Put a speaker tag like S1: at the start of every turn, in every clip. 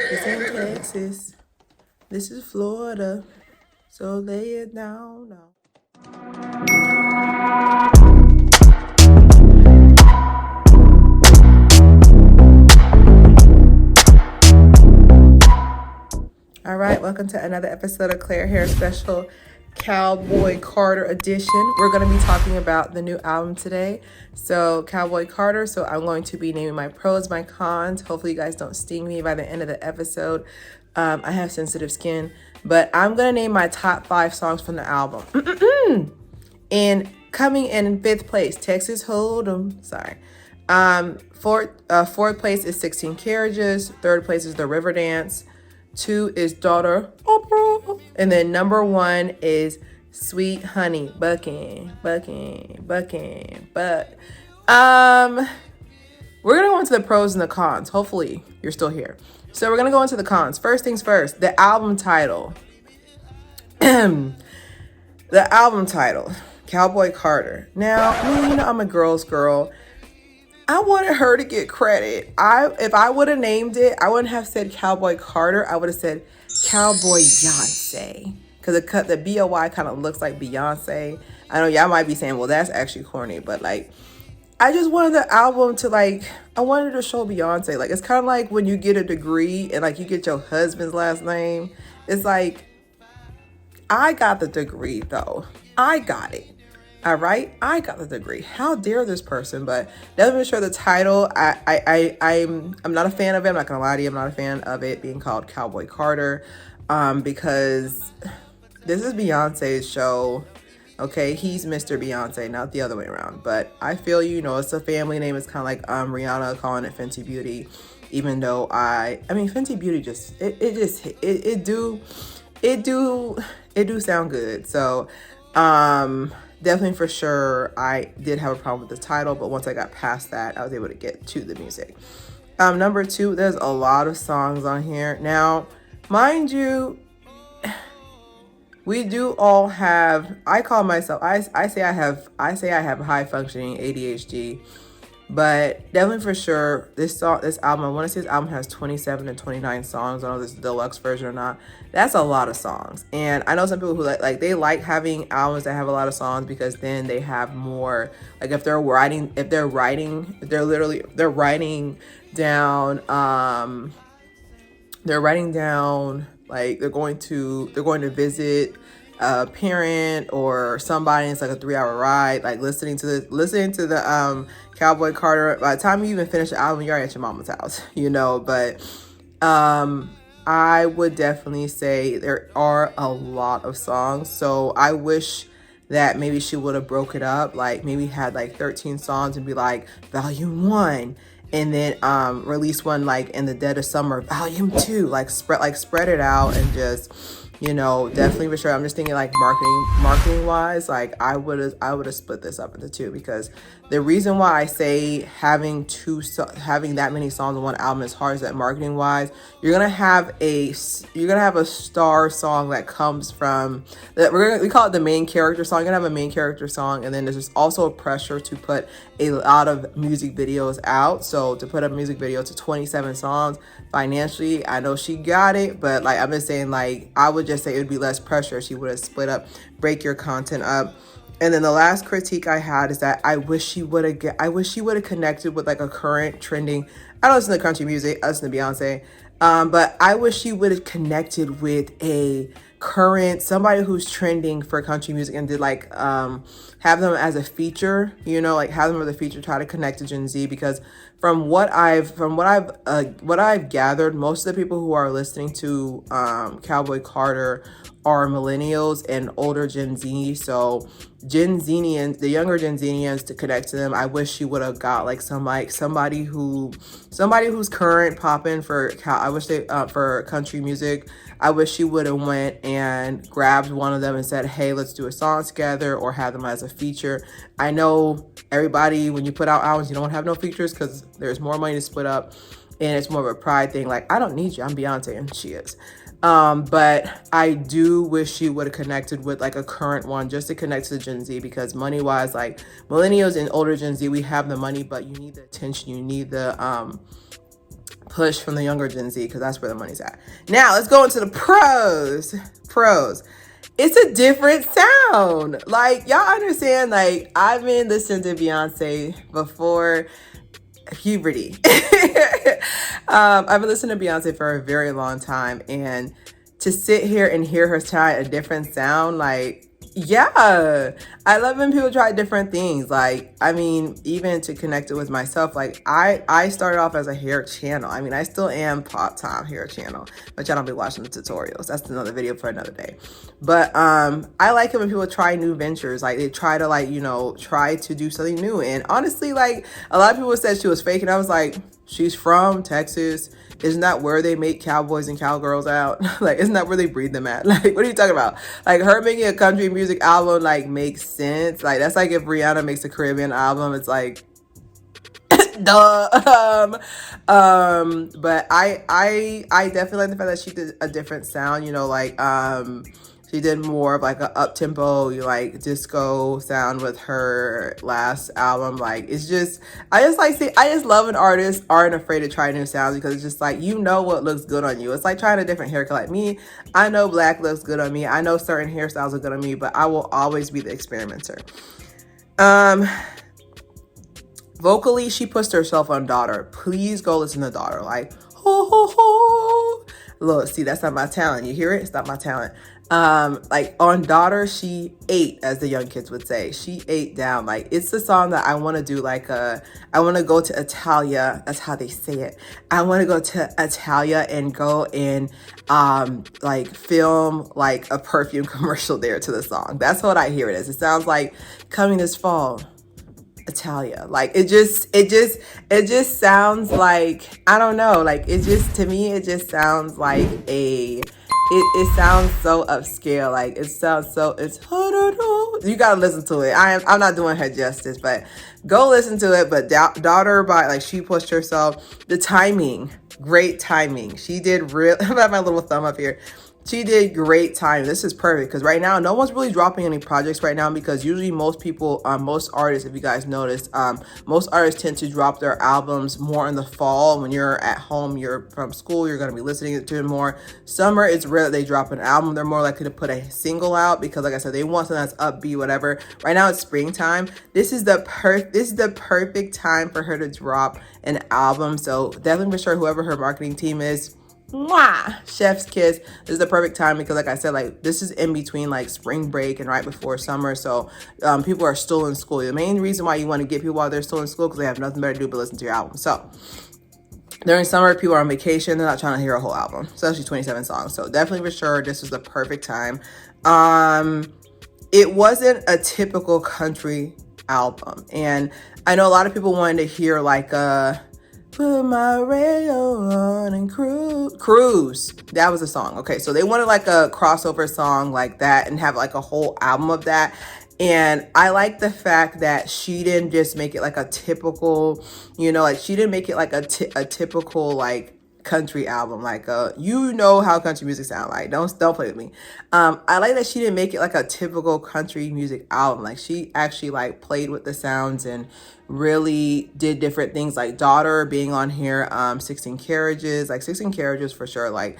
S1: This ain't Texas. This is Florida. So lay it down now. All right, welcome to another episode of Claire Haire Special Cowboy Carter edition. We're going to be talking about the new album today. So Cowboy Carter. So I'm going to be naming my pros, my cons. Hopefully you guys don't sting me by the end of the episode. I have sensitive skin, but I'm going to name my top 5 songs from the album. And coming in 5th place, Texas Hold'em. Sorry. Fourth place is 16 Carriages. 3rd place is The River Dance. 2 is Daughter Opera. And then number 1 is Sweet Honey Bucking. But we're gonna go into the pros and the cons. Hopefully you're still here. So we're gonna go into the cons. First things first, the album title. The album title, Cowboy Carter. Now, I'm a girl's girl. I wanted her to get credit. If I would have named it, I wouldn't have said Cowboy Carter. I would have said Cowboy Beyonce. Because the B-O-Y kind of looks like Beyonce. I know y'all might be saying, well, that's actually corny. But, like, I just wanted the album to, like, I wanted to show Beyonce. Like, it's kind of like when you get a degree and, like, you get your husband's last name. It's like, I got the degree, though. I got it. All right, I got the degree. How dare this person? But definitely sure the title. I'm not a fan of it. I'm not gonna lie to you. I'm not a fan of it being called Cowboy Carter, because this is Beyonce's show. Okay, he's Mr. Beyonce, not the other way around. But I feel it's a family name. It's kind of like Rihanna calling it Fenty Beauty, even though Fenty Beauty it do sound good. So definitely for sure I did have a problem with the title, but once I got past that, I was able to get to the music. Number 2, there's a lot of songs on here. Now, mind you, we do all have, I say I have high functioning ADHD, but definitely for sure this album, I want to say this album has 27 and 29 songs. I don't know if this is the deluxe version or not. That's a lot of songs. And I know some people who they like having albums that have a lot of songs, because then they have more, like if they're writing down, like they're going to visit a parent or somebody. It's like a 3-hour ride, like listening to the Cowboy Carter. By the time you even finish the album, you're at your mama's house, but I would definitely say there are a lot of songs. So I wish that maybe she would have broke it up, like maybe had like 13 songs and be like volume 1, and then release one like in the dead of summer, volume 2, like spread it out, and just definitely for sure. I'm just thinking like marketing wise, like I would have split this up into 2, because the reason why I say having that many songs on one album is hard is that marketing wise, you're gonna have a star song that comes from we call it the main character song. You're gonna have a main character song, and then there's just also a pressure to put a lot of music videos out. So to put a music video to 27 songs financially, I know she got it, but like I'm just saying, like I would just say it would be less pressure. She would have break your content up. And then the last critique I had is that I wish she would have connected with like a current trending. I don't listen to country music. I listen to Beyonce. But I wish she would have connected with a current, somebody who's trending for country music, and did like have them as a feature, like have them as a feature, try to connect to Gen Z, because from what I've gathered, most of the people who are listening to Cowboy Carter are millennials and older Gen Z. So the younger Gen Zenians, to connect to them, I wish she would have got like somebody who's current popping for for country music. I wish she would have went and grabbed one of them and said, hey, let's do a song together, or have them as a feature. I know everybody, when you put out albums, you don't have no features because there's more money to split up, and it's more of a pride thing. Like, I don't need you, I'm Beyonce, and she is. But I do wish she would have connected with like a current one, just to connect to Gen Z, because money wise, like millennials and older Gen Z, we have the money, but you need the attention, you need the push from the younger Gen Z, because that's where the money's at. Now let's go into the pros. It's a different sound. Like, y'all understand, like, I've been listening to Beyonce before puberty. I've been listening to Beyonce for a very long time, and to sit here and hear her try a different sound, like, yeah, I love when people try different things. Like, I mean, even to connect it with myself, like I started off as a hair channel. I mean, I still am part time hair channel, but y'all don't be watching the tutorials. That's another video for another day. But I like it when people try new ventures. Like, they try to, like, you know, try to do something new. And honestly, like, a lot of people said she was fake, and I was like, she's from Texas. Isn't that where they make cowboys and cowgirls out? Like, isn't that where they breed them at? Like, what are you talking about? Like, her making a country music album, like, makes sense. Like, that's like if Rihanna makes a Caribbean album, it's like, duh. But I definitely like the fact that she did a different sound, you know, like, she did more of like a up-tempo, like, disco sound with her last album. Like, it's just, I just love when artists aren't afraid to try new sounds, because it's just like, you know what looks good on you. It's like trying a different haircut. Like me, I know black looks good on me. I know certain hairstyles are good on me, but I will always be the experimenter. Vocally, she pushed herself on Daughter. Please go listen to Daughter. Like, ho, ho, ho. Look, see, that's not my talent. You hear it? It's not my talent. Like, on Daughter, she ate, as the young kids would say. She ate down. Like, it's the song that I want to do, like, I want to go to Italia. That's how they say it. I want to go to Italia and go and, like, film, like, a perfume commercial there to the song. That's what I hear it as. It sounds like coming this fall, Italia. Like, it just sounds like, I don't know, like, it just, to me, it just sounds like it sounds so upscale. Like, it sounds so, it's, you gotta listen to it. I'm not doing her justice, but go listen to it. But Daughter, by, like, she pushed herself. The timing, great timing. She did real, I have my little thumb up here. She did great time. This is perfect, because right now no one's really dropping any projects right now, because usually most people, most artists, if you guys noticed, most artists tend to drop their albums more in the fall. When you're at home, you're from school, you're going to be listening to it more. Summer, it's rare that they drop an album. They're more likely to put a single out, because, like I said, they want something that's upbeat, whatever. Right now it's springtime. This is the perfect time for her to drop an album. So definitely for sure, whoever her marketing team is, mwah, chef's kiss. This is the perfect time, because, like I said, like, this is in between, like, spring break and right before summer. So people are still in school. The main reason why you want to get people while they're still in school, because they have nothing better to do but listen to your album. So during summer, people are on vacation. They're not trying to hear a whole album, especially 27 songs. So definitely for sure, this is the perfect time. It wasn't a typical country album, and I know a lot of people wanted to hear, like, put my radio on and cruise. That was a song. Okay, so they wanted, like, a crossover song like that and have, like, a whole album of that. And I like the fact that she didn't just make it like a typical, you know, like, she didn't make it like a typical, like, country album, like, you know how country music sound like. Don't play with me. I like that she didn't make it like a typical country music album. Like, she actually, like, played with the sounds and really did different things, like Daughter being on here, 16 Carriages, like 16 Carriages for sure, like,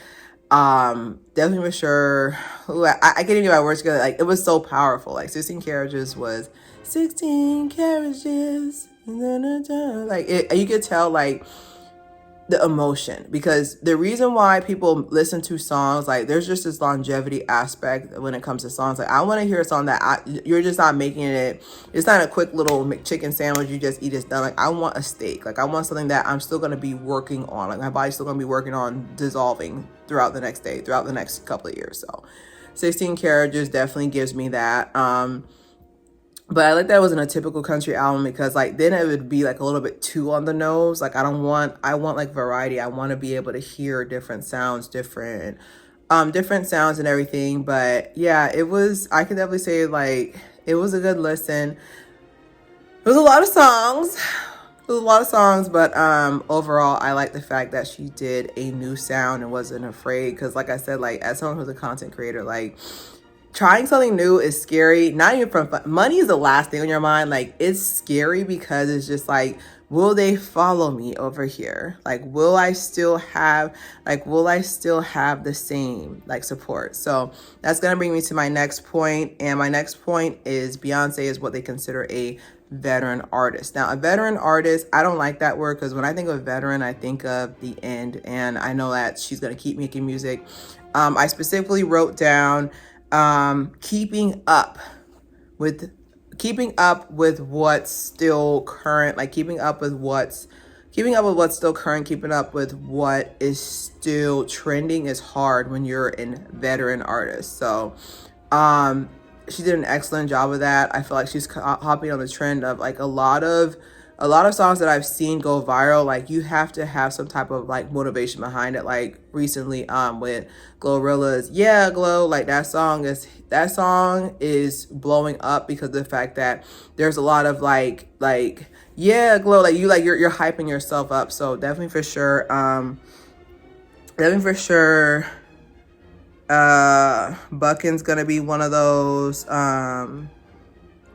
S1: definitely for sure. Ooh, I can't even get my words together. Like, it was so powerful. Like, 16 Carriages was 16 carriages, like, you could tell, like, the emotion, because the reason why people listen to songs, like, there's just this longevity aspect when it comes to songs. Like, I want to hear a song that you're just not making it, it's not a quick little McChicken sandwich you just eat, it's done. Like, I want a steak. Like, I want something that I'm still going to be working on, like, my body's still going to be working on dissolving throughout the next day, throughout the next couple of years. So 16 Carriages definitely gives me that. But I like that it wasn't a typical country album, because, like, then it would be, like, a little bit too on the nose. Like, I want like variety. I want to be able to hear different sounds, different sounds and everything. But yeah, I can definitely say, like, it was a good listen. It was a lot of songs. But overall, I like the fact that she did a new sound and wasn't afraid. Because, like I said, like, as someone who's a content creator, like, trying something new is scary. Not even from money is the last thing on your mind. Like, it's scary because it's just like will they follow me over here? Like, will I still have the same like support? So that's gonna bring me to my next point. And my next point is Beyonce is what they consider a veteran artist. Now, a veteran artist, I don't like that word, because when I think of veteran, I think of the end, and I know that she's gonna keep making music. I specifically wrote down keeping up with what's still current, like keeping up with what's still current, keeping up with what is still trending is hard when you're a veteran artist. So she did an excellent job of that. I feel like she's hopping on the trend of like a lot of songs that I've seen go viral. Like, you have to have some type of like motivation behind it. Like recently with Glorilla's Yeah Glow, like that song is blowing up because of the fact that there's a lot of like yeah glow, like you're hyping yourself up. So definitely for sure Buckin's gonna be one of those.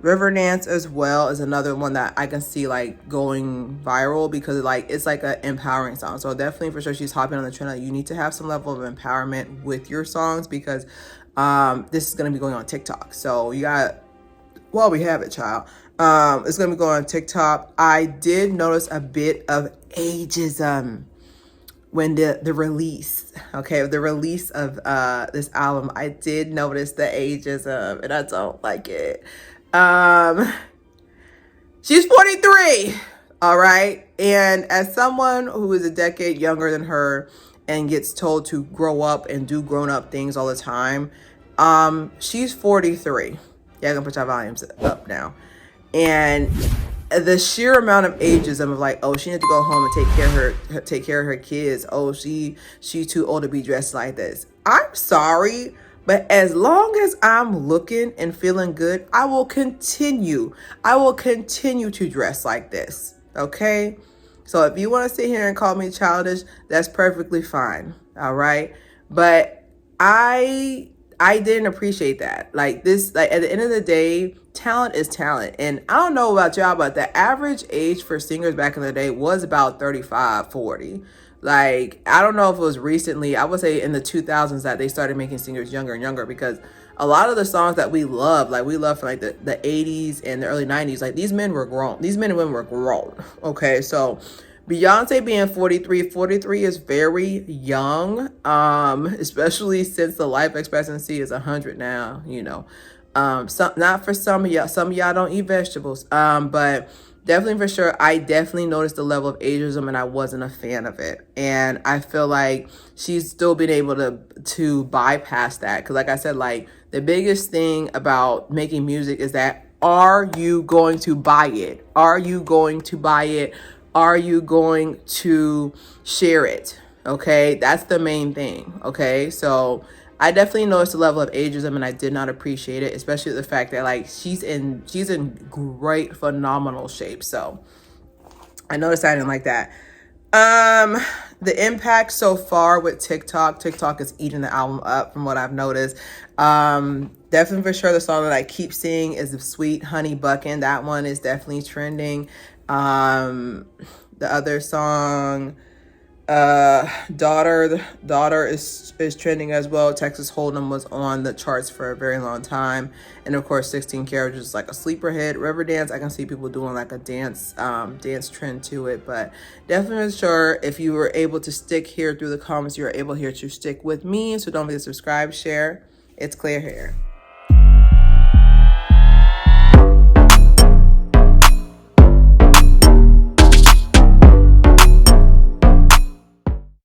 S1: Riverdance as well is another one that I can see like going viral, because like it's like an empowering song. So definitely for sure she's hopping on the trend. Like, you need to have some level of empowerment with your songs, because this is gonna be going on TikTok. So you got, well, we have it, child. It's gonna be going on TikTok. I did notice a bit of ageism when the release of this album. I did notice the ageism, and I don't like it. She's 43, all right? And as someone who is a decade younger than her and gets told to grow up and do grown-up things all the time, she's 43. Yeah, I'm gonna put your volumes up now. And the sheer amount of ageism of like, oh, she needs to go home and take care of her kids. Oh, she's too old to be dressed like this. I'm sorry, but as long as I'm looking and feeling good, I will continue to dress like this. Okay? So if you want to sit here and call me childish, that's perfectly fine. All right? But I didn't appreciate that. Like this, like at the end of the day, talent is talent. And I don't know about y'all, but the average age for singers back in the day was about 35, 40. Like, I don't know if it was recently, I would say in the 2000s, that they started making singers younger and younger, because a lot of the songs that we love, from like the 80s and the early 90s, like these men and women were grown. Okay, so Beyonce being 43 is very young, especially since the life expectancy is 100 now, you know. Not for some of y'all don't eat vegetables, but definitely for sure, I definitely noticed the level of ageism, and I wasn't a fan of it. And I feel like she's still been able to bypass that, because like I said, like the biggest thing about making music is that, are you going to buy it? Are you going to buy it? Are you going to share it? Okay, that's the main thing. Okay, so I definitely noticed the level of ageism, and I did not appreciate it, especially the fact that like she's in great, phenomenal shape. So I noticed I didn't like that. The impact so far with TikTok is eating the album up from what I've noticed. Definitely for sure the song that I keep seeing is the Sweet Honey Buckin'. That one is definitely trending. The other song, daughter is trending as well. Texas Hold'em was on the charts for a very long time, and of course 16 Carriage is like a sleeper hit. Riverdance, I can see people doing like a dance trend to it, but definitely sure if you were able to stick here through the comments, you were able here to stick with me. So don't forget to subscribe, share. It's Clear Hair.